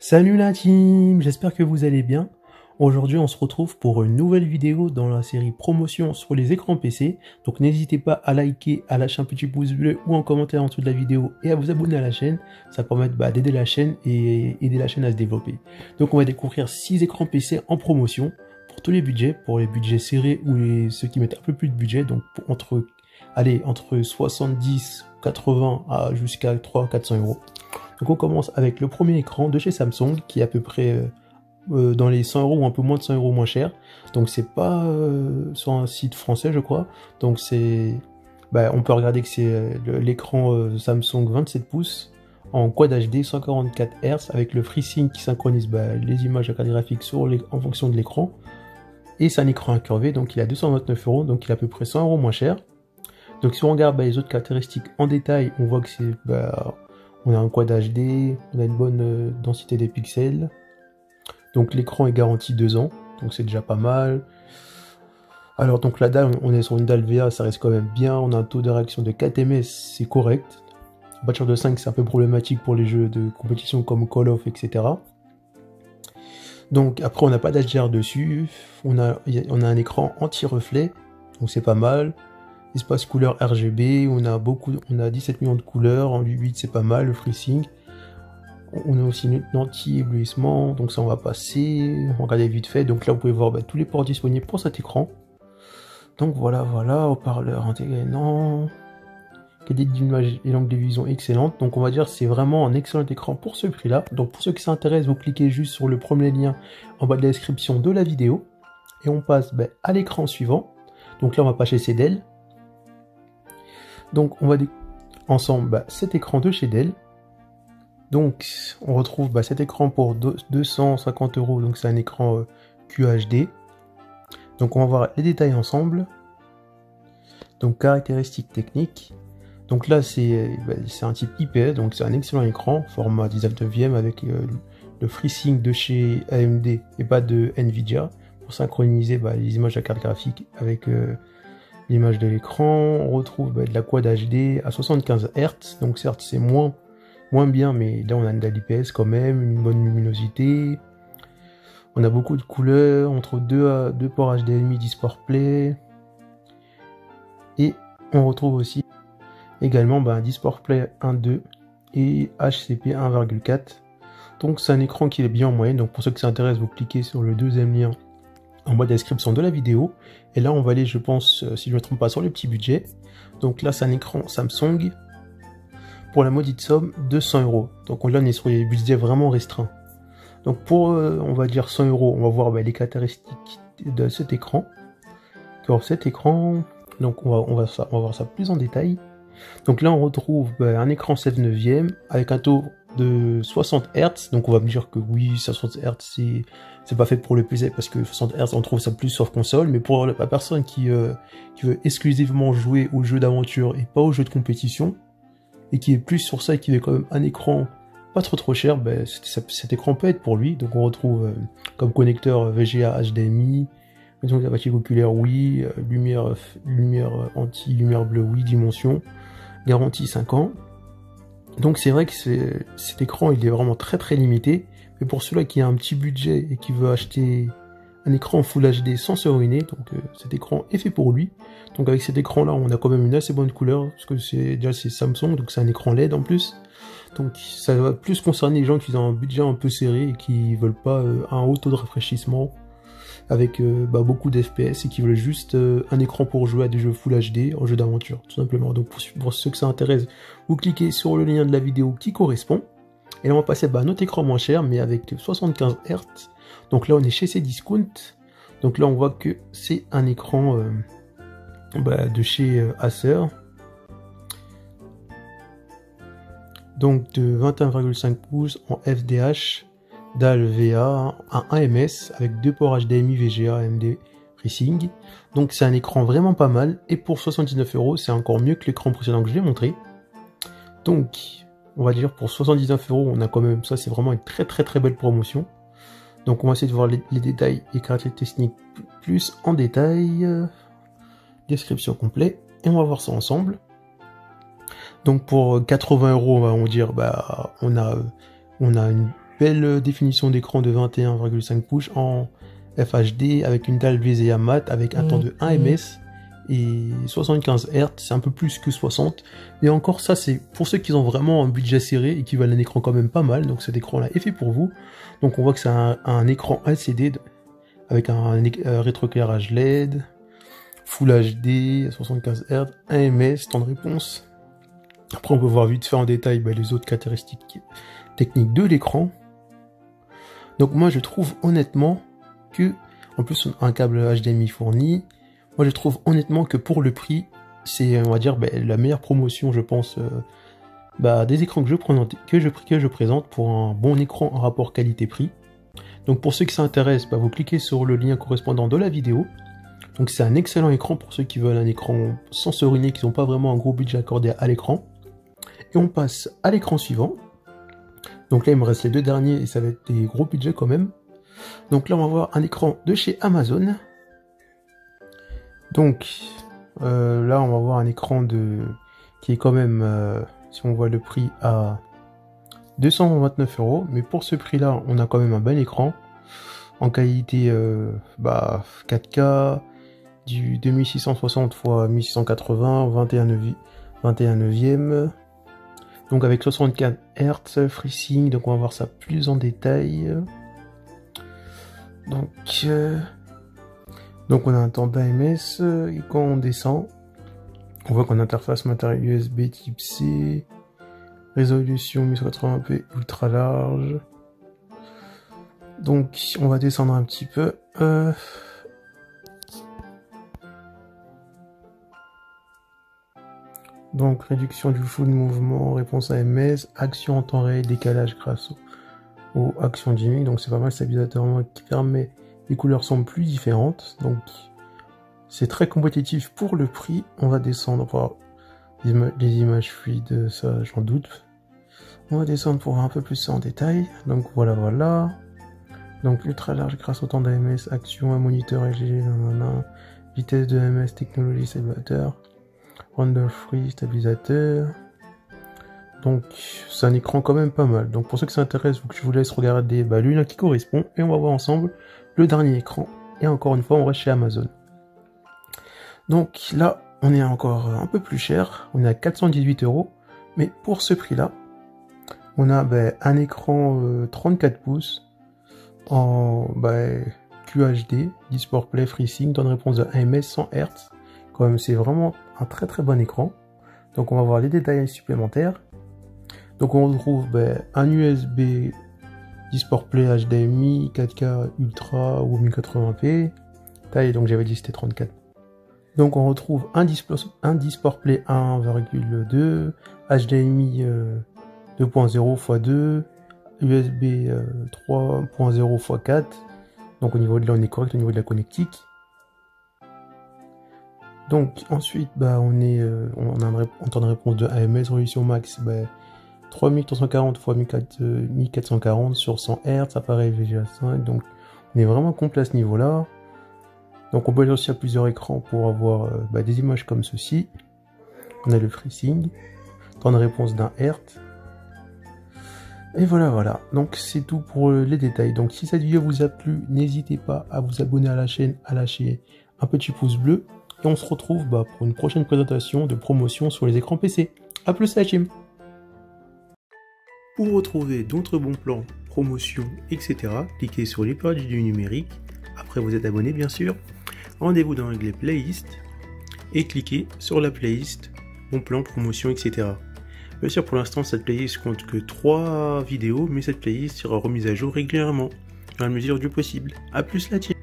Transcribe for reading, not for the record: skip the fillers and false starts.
Salut la team, j'espère que vous allez bien. Aujourd'hui on se retrouve pour une nouvelle vidéo dans la série promotion sur les écrans PC. Donc n'hésitez pas à liker, à lâcher un petit pouce bleu ou un commentaire en dessous de la vidéo et à vous abonner à la chaîne. Ça permet d'aider la chaîne et aider la chaîne à se développer. Donc on va découvrir 6 écrans PC en promotion pour tous les budgets, pour les budgets serrés ou ceux qui mettent un peu plus de budget. Donc entre 70, 80 à jusqu'à 300-400 euros. Donc on commence avec le premier écran de chez Samsung qui est à peu près dans les 100 euros ou un peu moins de 100 euros moins cher. Donc c'est pas sur un site français je crois. Donc on peut regarder que c'est l'écran Samsung 27 pouces en Quad HD 144 Hz avec le FreeSync qui synchronise les images à carte graphique en fonction de l'écran. Et c'est un écran incurvé, donc il a 229 euros, donc il est à peu près 100 euros moins cher. Donc si on regarde les autres caractéristiques en détail, on voit que c'est on a un Quad HD, on a une bonne densité des pixels. Donc l'écran est garanti 2 ans, donc c'est déjà pas mal. Alors donc la dalle, on est sur une dalle VA, ça reste quand même bien. On a un taux de réaction de 4 ms, c'est correct. À partir de 5, c'est un peu problématique pour les jeux de compétition comme Call of, etc. Donc après, on n'a pas d'HDR dessus. On a un écran anti-reflet, donc c'est pas mal. Espace couleur RGB, on a 17 millions de couleurs, en 8 bits c'est pas mal, le FreeSync. On a aussi une anti-éblouissement, donc ça on va passer, on va regarder vite fait. Donc là vous pouvez voir tous les ports disponibles pour cet écran. Donc voilà, haut-parleur intégré, non. Qualité d'image et l'angle de vision excellente. Donc on va dire c'est vraiment un excellent écran pour ce prix là. Donc pour ceux qui s'intéressent, vous cliquez juste sur le premier lien en bas de la description de la vidéo. Et on passe à l'écran suivant. Donc là on va passer chez Dell. Donc on va ensemble cet écran de chez Dell. Donc on retrouve cet écran pour 250 euros, donc c'est un écran QHD. Donc on va voir les détails ensemble. Donc caractéristiques techniques. Donc là c'est un type IPS, donc c'est un excellent écran, format 19e avec le FreeSync de chez AMD et pas de Nvidia pour synchroniser les images à carte graphique avec l'image de l'écran. On retrouve de la Quad HD à 75 Hz, donc certes c'est moins bien, mais là on a de l'IPS quand même, une bonne luminosité. On a beaucoup de couleurs, entre 2 ports HDMI DisplayPort. Et on retrouve aussi également DisplayPort 1.2 et HCP 1.4. Donc c'est un écran qui est bien en moyenne, donc pour ceux qui s'intéressent, vous cliquez sur le deuxième lien en bas de la description de la vidéo. Et là on va aller, je pense, si je ne me trompe pas, sur le petit budget. Donc là c'est un écran Samsung pour la maudite somme de 100 euros. Donc là on est sur les budgets vraiment restreints. Donc pour on va dire 100 euros, on va voir les caractéristiques de cet écran. Donc on va voir ça plus en détail. Donc là on retrouve un écran 7/9 avec un taux de 60 Hz. Donc on va me dire que oui, 60 Hz c'est pas fait pour le PC parce que 60 Hz on trouve ça plus sur console, mais pour la personne qui veut exclusivement jouer aux jeux d'aventure et pas aux jeux de compétition, et qui est plus sur ça et qui veut quand même un écran pas trop cher, cet écran peut être pour lui. Donc on retrouve comme connecteur VGA HDMI, donc la fatigue oculaire oui, lumière anti-lumière bleue oui, dimension, garantie 5 ans. Donc c'est vrai que cet écran il est vraiment très limité, mais pour ceux-là qui a un petit budget et qui veut acheter un écran Full HD sans se ruiner, donc cet écran est fait pour lui. Donc avec cet écran là on a quand même une assez bonne couleur, parce que c'est Samsung, donc c'est un écran LED en plus. Donc ça va plus concerner les gens qui ont un budget un peu serré et qui veulent pas un haut taux de rafraîchissement avec beaucoup d'FPS et qui veulent juste un écran pour jouer à des jeux Full HD en jeu d'aventure, tout simplement. Donc pour ceux que ça intéresse, vous cliquez sur le lien de la vidéo qui correspond. Et là on va passer à un autre écran moins cher, mais avec 75 Hz. Donc là on est chez Cdiscount. Donc là on voit que c'est un écran de chez Acer. Donc de 21,5 pouces en FDH, dalle VA à 1 ms avec 2 ports HDMI VGA AMD FreeSync. Donc c'est un écran vraiment pas mal, et pour 79 euros c'est encore mieux que l'écran précédent que je vais montrer. Donc on va dire pour 79 euros on a quand même ça, c'est vraiment une très belle promotion. Donc on va essayer de voir les détails et caractéristiques plus en détail, description complète, et on va voir ça ensemble. Donc pour 80 euros on va dire on a belle définition d'écran de 21,5 pouces en FHD avec une dalle VGA mat avec un temps de 1 ms et 75 Hz, c'est un peu plus que 60. Et encore ça, c'est pour ceux qui ont vraiment un budget serré et qui veulent un écran quand même pas mal, donc cet écran là est fait pour vous. Donc on voit que c'est un écran LCD avec un rétroéclairage LED, Full HD, 75 Hz, 1 ms, temps de réponse. Après on peut voir vite fait en détail les autres caractéristiques techniques de l'écran. Donc moi je trouve honnêtement que, en plus un câble HDMI fourni, moi je trouve honnêtement que pour le prix, c'est on va dire la meilleure promotion je pense des écrans que je présente pour un bon écran en rapport qualité-prix. Donc pour ceux qui s'intéressent, vous cliquez sur le lien correspondant de la vidéo. Donc c'est un excellent écran pour ceux qui veulent un écran sans se ruiner, qui n'ont pas vraiment un gros budget accordé à l'écran. Et on passe à l'écran suivant. Donc là il me reste les deux derniers et ça va être des gros budgets quand même. Donc là on va voir un écran de chez Amazon. Donc là on va voir un écran qui est quand même, si on voit le prix, à 229 €. Mais pour ce prix là on a quand même un bel écran en qualité 4K, du 2660 x 1680, 21 neuvième. Donc avec 64 Hz, FreeSync, donc on va voir ça plus en détail. Donc on a un temps d'AMS, et quand on descend, on voit qu'on a interface matériel USB type C, résolution 1080p ultra large. Donc on va descendre un petit peu. Donc réduction du flou de mouvement, réponse AMS, action en temps réel, décalage grâce aux actions dynamiques. Donc c'est pas mal, stabilisateur qui permet, les couleurs sont plus différentes. Donc c'est très compétitif pour le prix. On va descendre pour voir les images fluides, ça j'en doute. On va descendre pour voir un peu plus ça en détail. Donc voilà. Donc ultra large grâce au temps d'AMS, action, un moniteur LG, vitesse de AMS, technologie stabilisateur. Render free, stabilisateur. Donc c'est un écran quand même pas mal. Donc pour ceux qui s'intéressent, je vous laisse regarder le lien qui correspond et on va voir ensemble le dernier écran. Et encore une fois, on reste chez Amazon. Donc là, on est encore un peu plus cher. On est à 418 €. Mais pour ce prix-là, on a un écran 34 pouces en QHD, DisplayPort FreeSync, donne réponse de 1 ms 100 Hz. Quand même, c'est vraiment un très très bon écran. Donc on va voir les détails supplémentaires. Donc on retrouve un USB DisplayPort HDMI 4K Ultra ou 1080p. Taille, donc j'avais dit c'était 34. Donc on retrouve un DisplayPort 1,2, HDMI 2.0 x 2, USB 3.0 x 4. Donc au niveau de là on est correct au niveau de la connectique. Donc ensuite on a un temps de réponse de AMS, résolution max 3340 x 1440 sur 100 Hz, appareil VGA 5, donc on est vraiment complet à ce niveau là. Donc on peut aller aussi à plusieurs écrans pour avoir des images comme ceci. On a le FreeSync, temps de réponse d'1 Hz. Et voilà, donc c'est tout pour les détails. Donc si cette vidéo vous a plu, n'hésitez pas à vous abonner à la chaîne, à lâcher un petit pouce bleu. Et on se retrouve pour une prochaine présentation de promotion sur les écrans PC. A plus la team. Pour retrouver d'autres bons plans, promotions, etc., cliquez sur les pages du numérique. Après vous êtes abonné bien sûr. Rendez-vous dans l'onglet playlist et cliquez sur la playlist bon plan, promotion, etc. Bien sûr pour l'instant cette playlist compte que 3 vidéos, mais cette playlist sera remise à jour régulièrement, dans la mesure du possible. A plus la team.